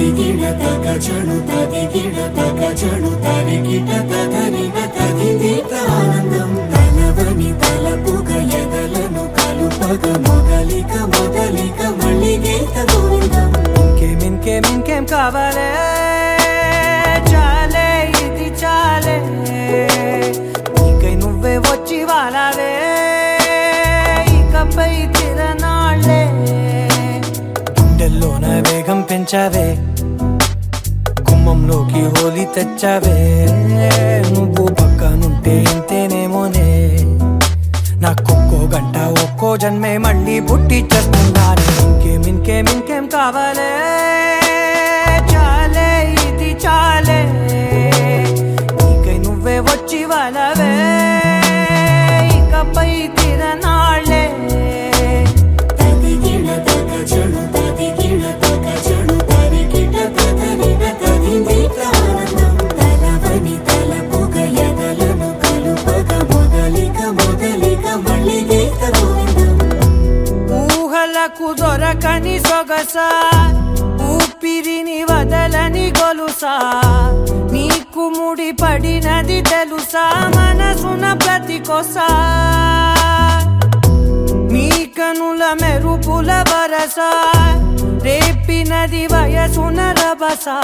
తగచణు తదిగిడ తగచణు తరిగిట తదరిన తదిదీత ఆనందం తలవని తలపుగ ఎదలను కలుపగ మొదలిక మొదలిక మళ్ళీ గీత గోవిందం. ఇంకేం కావాలే చాలే ఇది చాలే నీకై నువ్వే వచ్చి వాలావే ఇకపై తిరనాళ్ళే గుండెల్లోన వేగం పెంచావే గుమ్మంలోకి హోలీ తెచ్చావే నువ్వు పక్కనుంటే ఇంతేనేమోనే నాకొక్కో గంట ఒక్కో జన్మే మళ్ళీ పుట్టి చేస్తున్నాను. ఇంకేం కావాలే చాలే ఇది చాలే నీకై నువ్వే వచ్చి వాలవే ఇకపై తిరనాళ్ళే. తదిగిడ తగచణు తదిగిడ తగచణు తరిగిట తదరిన తదిదీత ఆనందం తలవని తలపుగ ఎదలను కలుపగ మొదలిక మొదలిక మళ్ళీ గీత గోవిందం. ఊహలకు దొరకని సొగసా ఊపిరిని వదలని గొలుసా నీకు ముడి పడినది తెలుసా మనసున ప్రతి కొసా నీ కనుల మెరుపుల వరసా రేపినది వయసున రభసా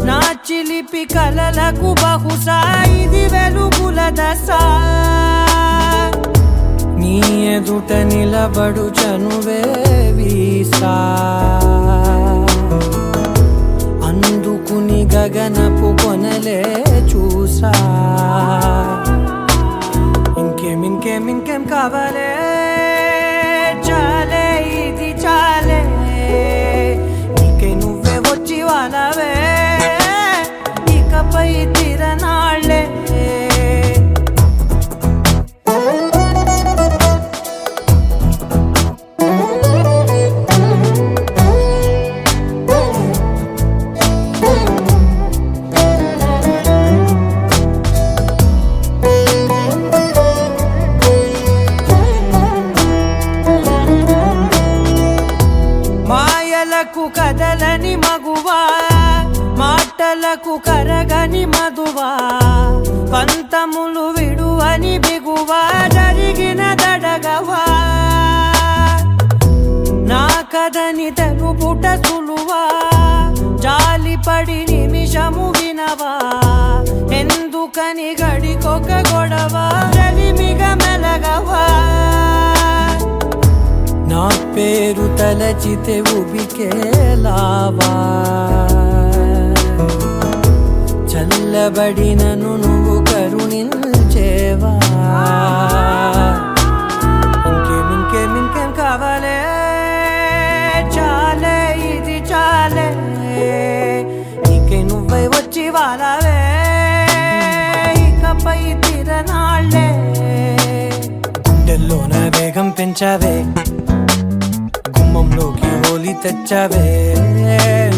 నా చిలిపి కలలకు బహుశా ఇది వెలుగుల దశ నీ ఎదుట నిలబడు చనువే వీసా అందుకుని గగనపు కొనలే చూసా. ఇంకేం కావాలే చాలే ఇది చాలే నీకై నువ్వే వచ్చి వాలవే ఇకపై తిరనాళ్ళే. మాయలకు కదలని మగువా మాటలకు కరగని మధువా పంతములు విడువని బిగువా జరిగిన దడగవా నా కథని తెలుపుట సులువా జాలిపడి నిమిషము వినవా ఎందుకని గడికొక గొడవ రవిమిగ మెలగవా నా పేరు తలచితే ఉబికేలావా చల్లబడినను నువ్వు కరుణించేవా. ఇంకేం కావాలే చాలే ఇది చాలే నీకై నువ్వై వచ్చి వాలవే ఇకపై తిరనాళ్ళే గుండెల్లోన వేగం పెంచావే గుమ్మంలోకి హోలీ తెచ్చావే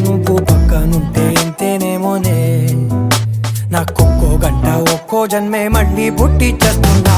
నువ్వు పక్కనుంటే ఇంతేనేమోనే నాకొక్కో గంట ఒక్కో జన్మే మళ్ళీ పుట్టి చేస్తున్నా.